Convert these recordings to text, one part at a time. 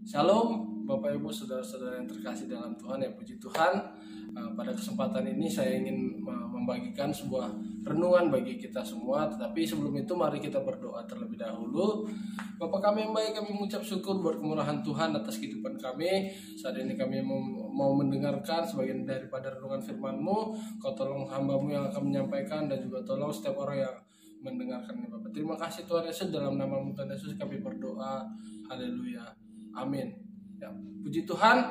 Shalom Bapak Ibu Saudara-saudara yang terkasih dalam Tuhan, ya puji Tuhan. Pada kesempatan ini saya ingin membagikan sebuah renungan bagi kita semua. Tetapi sebelum itu mari kita berdoa terlebih dahulu. Bapa kami yang baik, kami mengucap syukur buat kemurahan Tuhan atas kehidupan kami. Saat ini kami mau mendengarkan sebagian daripada renungan firman-Mu. Kau tolong hamba-Mu yang akan menyampaikan, dan juga tolong setiap orang yang mendengarkannya Bapak. Terima kasih Tuhan Yesus, dalam nama-Mu Tuhan Yesus kami berdoa. Haleluya. Amin. Ya, puji Tuhan.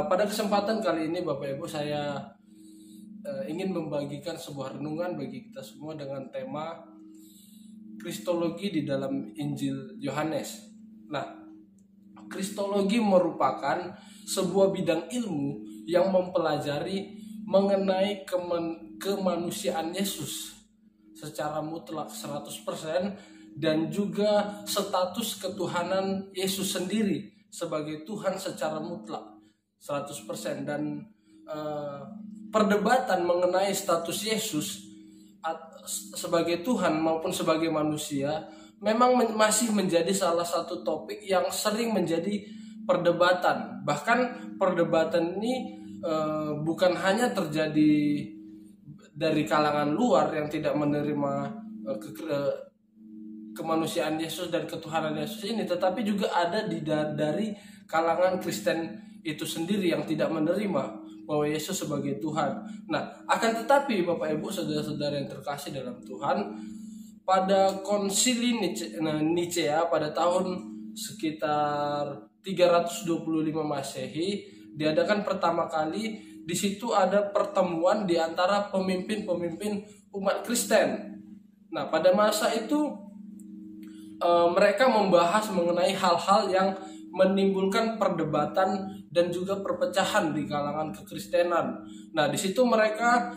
Pada kesempatan kali ini Bapak Ibu, saya ingin membagikan sebuah renungan bagi kita semua dengan tema Kristologi di dalam Injil Yohanes. Nah, Kristologi merupakan sebuah bidang ilmu yang mempelajari mengenai kemanusiaan Yesus secara mutlak 100%, dan juga status ketuhanan Yesus sendiri sebagai Tuhan secara mutlak 100%. Dan perdebatan mengenai status Yesus sebagai Tuhan maupun sebagai manusia memang masih menjadi salah satu topik yang sering menjadi perdebatan. Bahkan perdebatan ini bukan hanya terjadi dari kalangan luar yang tidak menerima kemanusiaan Yesus dan ketuhanan Yesus ini, tetapi juga ada dari kalangan Kristen itu sendiri yang tidak menerima bahwa Yesus sebagai Tuhan. Nah, akan tetapi Bapak Ibu saudara-saudara yang terkasih dalam Tuhan, pada konsili Nicea pada tahun sekitar 325 Masehi diadakan pertama kali. Di situ ada pertemuan di antara pemimpin-pemimpin umat Kristen. Nah, pada masa itu mereka membahas mengenai hal-hal yang menimbulkan perdebatan dan juga perpecahan di kalangan kekristenan. Nah, di situ mereka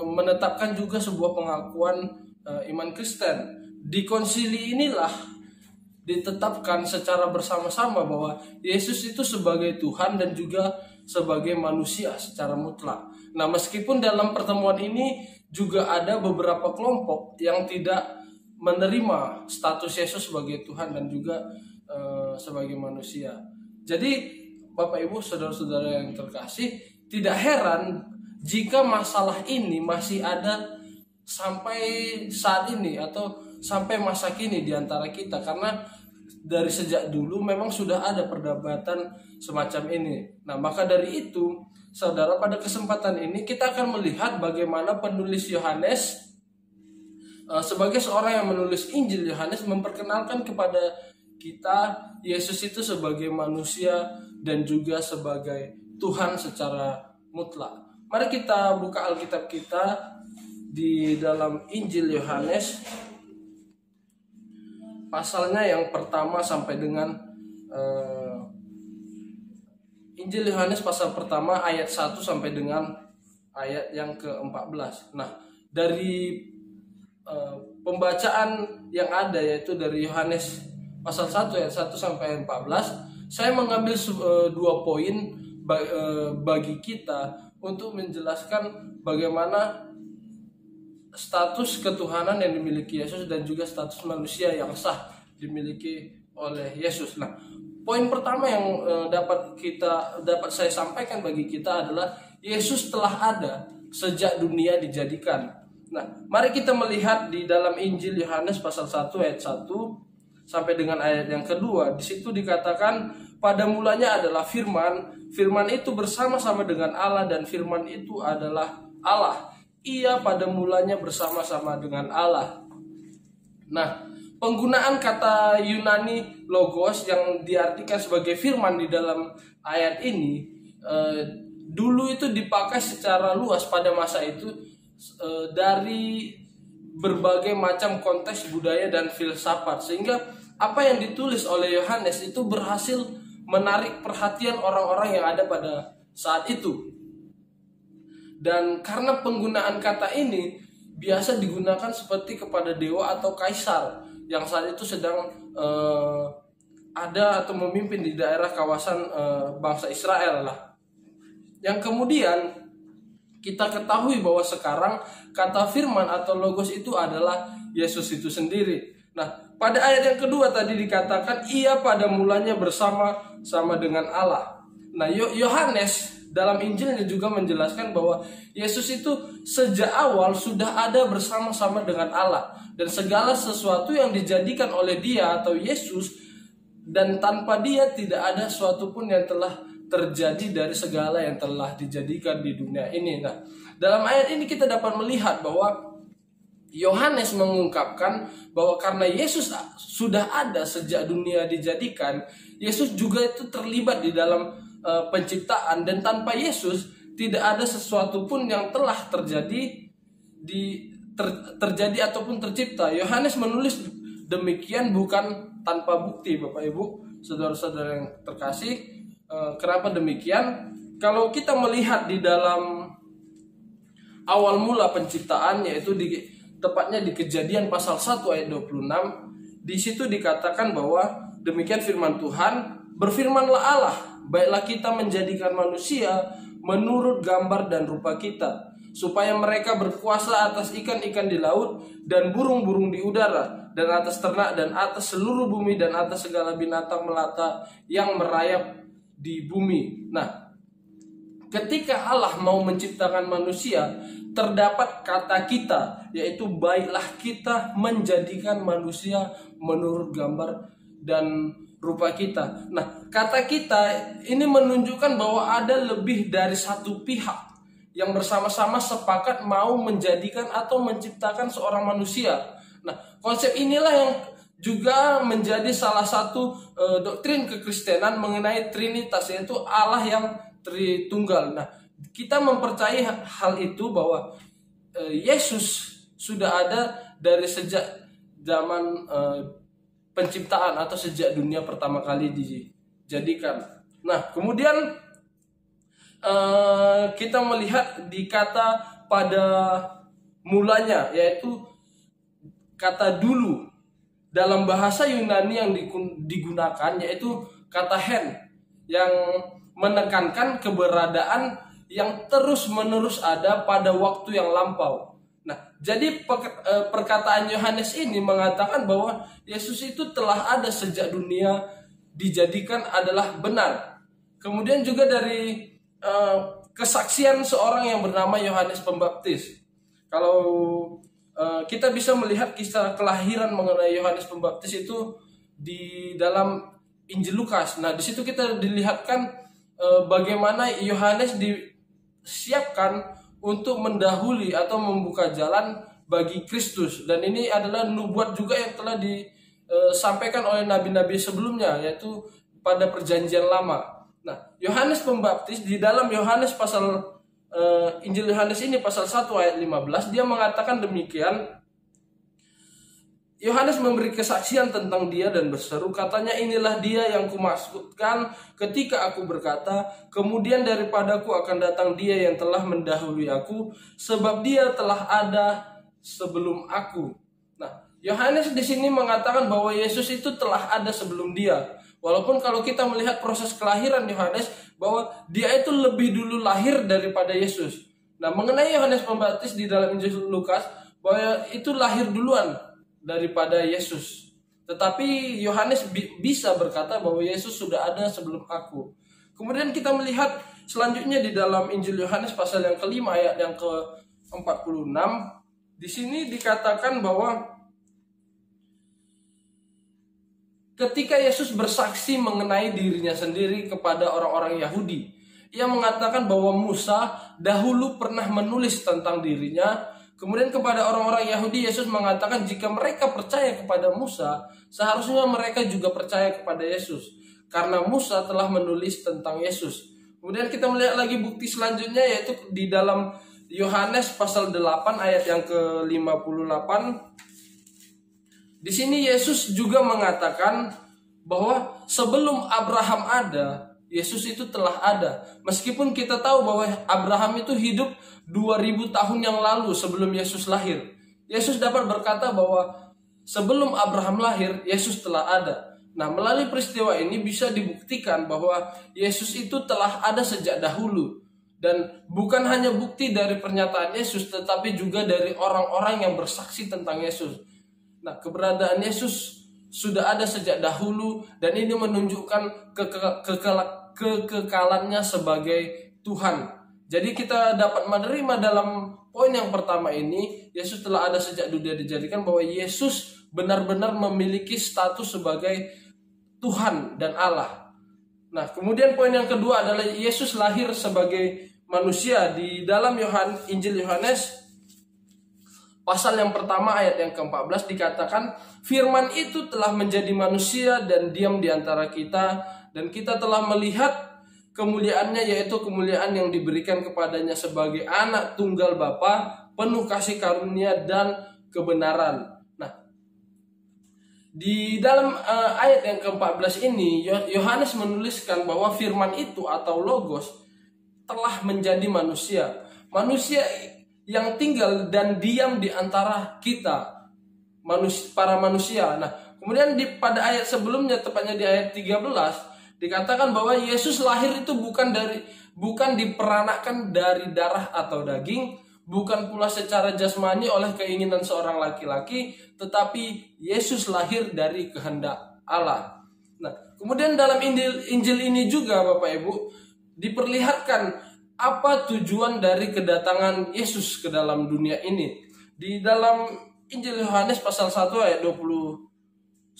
menetapkan juga sebuah pengakuan iman Kristen. Di konsili inilah ditetapkan secara bersama-sama bahwa Yesus itu sebagai Tuhan dan juga sebagai manusia secara mutlak. Nah, meskipun dalam pertemuan ini juga ada beberapa kelompok yang tidak menerima status Yesus sebagai Tuhan dan juga sebagai manusia. Jadi Bapak Ibu saudara-saudara yang terkasih, tidak heran jika masalah ini masih ada sampai saat ini atau sampai masa kini di antara kita, karena dari sejak dulu memang sudah ada perdebatan semacam ini. Nah, maka dari itu, saudara, pada kesempatan ini kita akan melihat bagaimana penulis Yohanes sebagai seorang yang menulis Injil Yohanes memperkenalkan kepada kita Yesus itu sebagai manusia dan juga sebagai Tuhan secara mutlak. Mari kita buka Alkitab kita di dalam Injil Yohanes, pasalnya yang pertama sampai dengan Injil Yohanes pasal pertama ayat 1 sampai dengan ayat yang ke-14. Nah, dari pembacaan yang ada, yaitu dari Yohanes pasal 1 ayat 1 sampai 14, saya mengambil dua poin bagi kita untuk menjelaskan bagaimana status ketuhanan yang dimiliki Yesus dan juga status manusia yang sah dimiliki oleh Yesus. Nah, poin pertama yang dapat saya sampaikan bagi kita adalah Yesus telah ada sejak dunia dijadikan. Nah, mari kita melihat di dalam Injil Yohanes pasal 1 ayat 1 sampai dengan ayat yang kedua. Di situ dikatakan, pada mulanya adalah firman, firman itu bersama-sama dengan Allah dan firman itu adalah Allah. Ia pada mulanya bersama-sama dengan Allah. Nah, penggunaan kata Yunani logos yang diartikan sebagai firman di dalam ayat ini dulu itu dipakai secara luas pada masa itu dari berbagai macam konteks budaya dan filsafat, sehingga apa yang ditulis oleh Yohanes itu berhasil menarik perhatian orang-orang yang ada pada saat itu. Dan karena penggunaan kata ini biasa digunakan seperti kepada dewa atau kaisar yang saat itu sedang ada atau memimpin di daerah kawasan bangsa Israel lah. Yang kemudian kita ketahui bahwa sekarang kata firman atau logos itu adalah Yesus itu sendiri. Nah, pada ayat yang kedua tadi dikatakan ia pada mulanya bersama-sama dengan Allah. Nah, Yohanes dalam Injilnya juga menjelaskan bahwa Yesus itu sejak awal sudah ada bersama-sama dengan Allah, dan segala sesuatu yang dijadikan oleh Dia atau Yesus, dan tanpa Dia tidak ada suatu pun yang telah terjadi dari segala yang telah dijadikan di dunia ini. Nah, dalam ayat ini kita dapat melihat bahwa Yohanes mengungkapkan bahwa karena Yesus sudah ada sejak dunia dijadikan, Yesus juga itu terlibat di dalam penciptaan, dan tanpa Yesus tidak ada sesuatu pun yang telah terjadi terjadi ataupun tercipta. Yohanes menulis demikian bukan tanpa bukti, Bapak Ibu, saudara-saudara yang terkasih. Kenapa demikian? Kalau kita melihat di dalam awal mula penciptaan, yaitu tepatnya di Kejadian pasal 1 ayat 26, di situ dikatakan bahwa demikian firman Tuhan, berfirmanlah Allah, baiklah kita menjadikan manusia menurut gambar dan rupa kita, supaya mereka berkuasa atas ikan-ikan di laut dan burung-burung di udara, dan atas ternak, dan atas seluruh bumi, dan atas segala binatang melata yang merayap di bumi. Nah, ketika Allah mau menciptakan manusia, terdapat kata kita, yaitu baiklah kita menjadikan manusia menurut gambar dan rupa kita. Nah, kata kita ini menunjukkan bahwa ada lebih dari satu pihak yang bersama-sama sepakat mau menjadikan atau menciptakan seorang manusia. Nah, konsep inilah yang juga menjadi salah satu doktrin kekristenan mengenai Trinitas, yaitu Allah yang Tritunggal. Nah, kita mempercayai hal itu bahwa Yesus sudah ada dari sejak zaman penciptaan atau sejak dunia pertama kali dijadikan. Nah, kemudian kita melihat di kata pada mulanya, yaitu kata dulu. Dalam bahasa Yunani yang digunakan yaitu kata hen, yang menekankan keberadaan yang terus-menerus ada pada waktu yang lampau. Nah, jadi perkataan Yohanes ini mengatakan bahwa Yesus itu telah ada sejak dunia dijadikan adalah benar. Kemudian juga dari kesaksian seorang yang bernama Yohanes Pembaptis. Kalau kita bisa melihat kisah kelahiran mengenai Yohanes Pembaptis itu di dalam Injil Lukas. Nah, di situ kita dilihatkan bagaimana Yohanes disiapkan untuk mendahului atau membuka jalan bagi Kristus, dan ini adalah nubuat juga yang telah disampaikan oleh nabi-nabi sebelumnya, yaitu pada Perjanjian Lama. Nah, Yohanes Pembaptis di dalam Yohanes pasal Injil Yohanes ini pasal 1 ayat 15 dia mengatakan demikian. Yohanes memberi kesaksian tentang dia dan berseru, katanya, inilah dia yang kumaksudkan ketika aku berkata, kemudian daripadaku akan datang dia yang telah mendahului aku, sebab dia telah ada sebelum aku. Nah, Yohanes di sini mengatakan bahwa Yesus itu telah ada sebelum dia. Walaupun kalau kita melihat proses kelahiran Yohanes, bahwa dia itu lebih dulu lahir daripada Yesus. Nah, mengenai Yohanes Pembaptis di dalam Injil Lukas, bahwa itu lahir duluan daripada Yesus. Tetapi Yohanes bisa berkata bahwa Yesus sudah ada sebelum aku. Kemudian kita melihat selanjutnya di dalam Injil Yohanes pasal yang kelima ayat yang ke-46. Di sini dikatakan bahwa ketika Yesus bersaksi mengenai dirinya sendiri kepada orang-orang Yahudi, ia mengatakan bahwa Musa dahulu pernah menulis tentang dirinya. Kemudian kepada orang-orang Yahudi, Yesus mengatakan jika mereka percaya kepada Musa, seharusnya mereka juga percaya kepada Yesus, karena Musa telah menulis tentang Yesus. Kemudian kita melihat lagi bukti selanjutnya, yaitu di dalam Yohanes pasal 8 ayat yang ke-58. Di sini Yesus juga mengatakan bahwa sebelum Abraham ada, Yesus itu telah ada. Meskipun kita tahu bahwa Abraham itu hidup 2000 tahun yang lalu sebelum Yesus lahir. Yesus dapat berkata bahwa sebelum Abraham lahir, Yesus telah ada. Nah, melalui peristiwa ini bisa dibuktikan bahwa Yesus itu telah ada sejak dahulu. Dan bukan hanya bukti dari pernyataan Yesus, tetapi juga dari orang-orang yang bersaksi tentang Yesus. Nah, keberadaan Yesus sudah ada sejak dahulu, dan ini menunjukkan kekekalannya sebagai Tuhan. Jadi kita dapat menerima dalam poin yang pertama ini, Yesus telah ada sejak dunia dijadikan, bahwa Yesus benar-benar memiliki status sebagai Tuhan dan Allah. Nah, kemudian poin yang kedua adalah Yesus lahir sebagai manusia. Di dalam Injil Yohanes pasal yang pertama ayat yang ke-14 dikatakan, firman itu telah menjadi manusia dan diam di antara kita, dan kita telah melihat kemuliaannya, yaitu kemuliaan yang diberikan kepadanya sebagai anak tunggal Bapa, penuh kasih karunia dan kebenaran. Nah, di dalam ayat yang ke-14 ini Yohanes menuliskan bahwa firman itu atau logos telah menjadi manusia. Manusia yang tinggal dan diam di antara kita, para manusia. Nah, kemudian pada ayat sebelumnya, tepatnya di ayat 13, dikatakan bahwa Yesus lahir itu bukan diperanakkan dari darah atau daging, bukan pula secara jasmani oleh keinginan seorang laki-laki, tetapi Yesus lahir dari kehendak Allah. Nah, kemudian dalam Injil ini juga Bapak Ibu diperlihatkan apa tujuan dari kedatangan Yesus ke dalam dunia ini. Di dalam Injil Yohanes pasal 1 ayat 29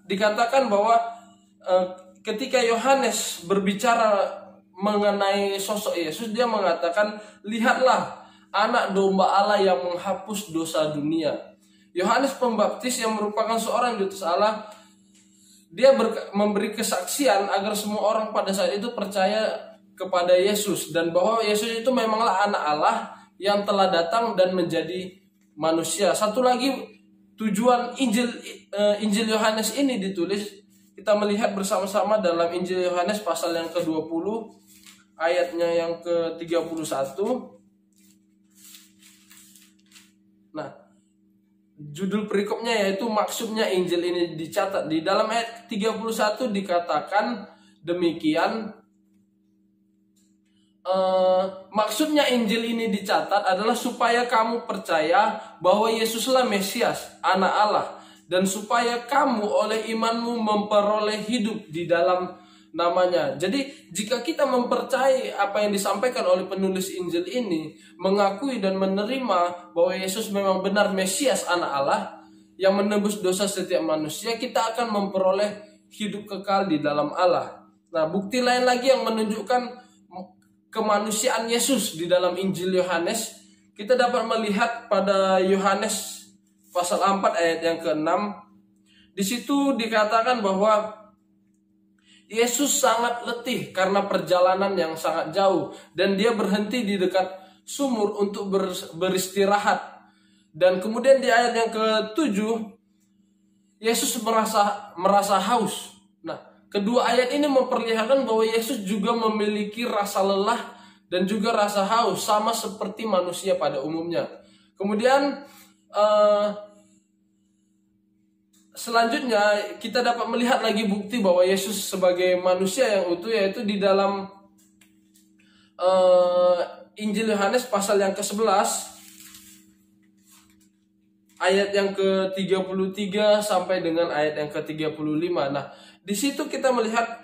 dikatakan bahwa ketika Yohanes berbicara mengenai sosok Yesus, dia mengatakan, lihatlah anak domba Allah yang menghapus dosa dunia. Yohanes Pembaptis yang merupakan seorang utusan Allah, dia memberi kesaksian agar semua orang pada saat itu percaya kepada Yesus, dan bahwa Yesus itu memanglah anak Allah yang telah datang dan menjadi manusia. Satu lagi tujuan Injil Yohanes ini ditulis, kita melihat bersama-sama dalam Injil Yohanes pasal yang ke-20 ayatnya yang ke-31. Nah, judul perikopnya yaitu maksudnya Injil ini dicatat. Di dalam ayat 31 dikatakan demikian, maksudnya Injil ini dicatat adalah supaya kamu percaya bahwa Yesuslah Mesias, anak Allah, dan supaya kamu oleh imanmu memperoleh hidup di dalam namanya. Jadi jika kita mempercayai apa yang disampaikan oleh penulis Injil ini, mengakui dan menerima bahwa Yesus memang benar Mesias, anak Allah yang menebus dosa setiap manusia, kita akan memperoleh hidup kekal di dalam Allah. Nah, bukti lain lagi yang menunjukkan kemanusiaan Yesus di dalam Injil Yohanes, kita dapat melihat pada Yohanes pasal 4 ayat yang ke-6. Di situ dikatakan bahwa Yesus sangat letih karena perjalanan yang sangat jauh, dan dia berhenti di dekat sumur untuk beristirahat. Dan kemudian di ayat yang ke-7 Yesus merasa haus. Nah, kedua ayat ini memperlihatkan bahwa Yesus juga memiliki rasa lelah dan juga rasa haus, sama seperti manusia pada umumnya. Kemudian selanjutnya kita dapat melihat lagi bukti bahwa Yesus sebagai manusia yang utuh, yaitu di dalam Injil Yohanes pasal yang ke-11 ayat yang ke-33 sampai dengan ayat yang ke-35. Nah, di situ kita melihat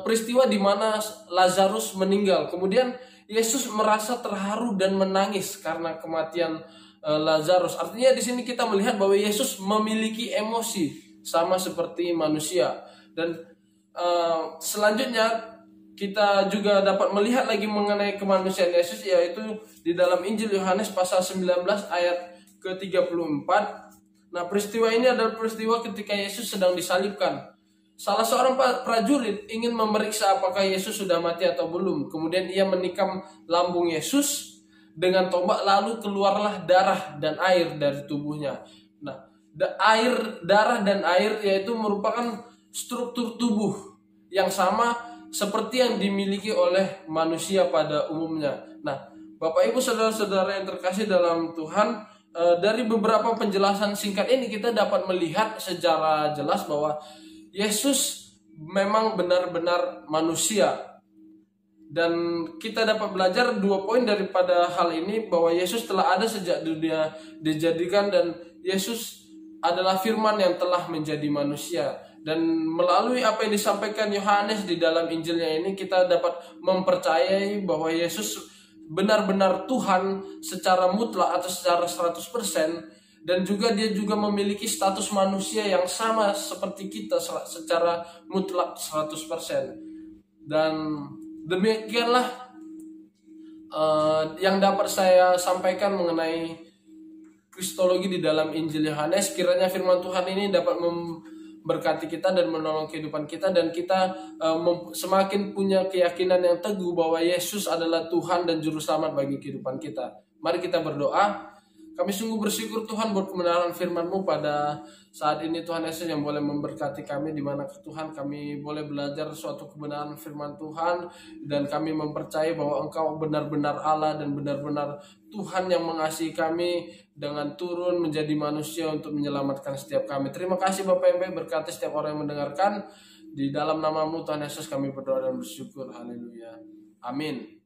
peristiwa di mana Lazarus meninggal. Kemudian Yesus merasa terharu dan menangis karena kematian Lazarus. Artinya di sini kita melihat bahwa Yesus memiliki emosi sama seperti manusia. Dan selanjutnya kita juga dapat melihat lagi mengenai kemanusiaan Yesus, yaitu di dalam Injil Yohanes pasal 19 ayat ke-34. Nah, peristiwa ini adalah peristiwa ketika Yesus sedang disalibkan. Salah seorang prajurit ingin memeriksa apakah Yesus sudah mati atau belum. Kemudian ia menikam lambung Yesus dengan tombak, lalu keluarlah darah dan air dari tubuhnya. Nah, darah dan air yaitu merupakan struktur tubuh yang sama seperti yang dimiliki oleh manusia pada umumnya. Nah, Bapak Ibu saudara-saudara yang terkasih dalam Tuhan, dari beberapa penjelasan singkat ini kita dapat melihat secara jelas bahwa Yesus memang benar-benar manusia. Dan kita dapat belajar 2 poin daripada hal ini, bahwa Yesus telah ada sejak dunia dijadikan, dan Yesus adalah firman yang telah menjadi manusia. Dan melalui apa yang disampaikan Yohanes di dalam Injilnya ini, kita dapat mempercayai bahwa Yesus benar-benar Tuhan secara mutlak atau secara 100%, dan juga dia juga memiliki status manusia yang sama seperti kita secara mutlak 100%. Dan demikianlah yang dapat saya sampaikan mengenai kristologi di dalam Injil Yohanes. Kiranya firman Tuhan ini dapat memberkati kita dan menolong kehidupan kita, dan kita semakin punya keyakinan yang teguh bahwa Yesus adalah Tuhan dan Juru Selamat bagi kehidupan kita. Mari kita berdoa. Kami sungguh bersyukur Tuhan buat kebenaran firman-Mu pada saat ini, Tuhan Yesus, yang boleh memberkati kami di mana Tuhan kami boleh belajar suatu kebenaran firman Tuhan, dan kami mempercayai bahwa Engkau benar-benar Allah dan benar-benar Tuhan yang mengasihi kami dengan turun menjadi manusia untuk menyelamatkan setiap kami. Terima kasih Bapak yang baik, berkati setiap orang yang mendengarkan. Di dalam nama-Mu Tuhan Yesus kami berdoa dan bersyukur. Haleluya. Amin.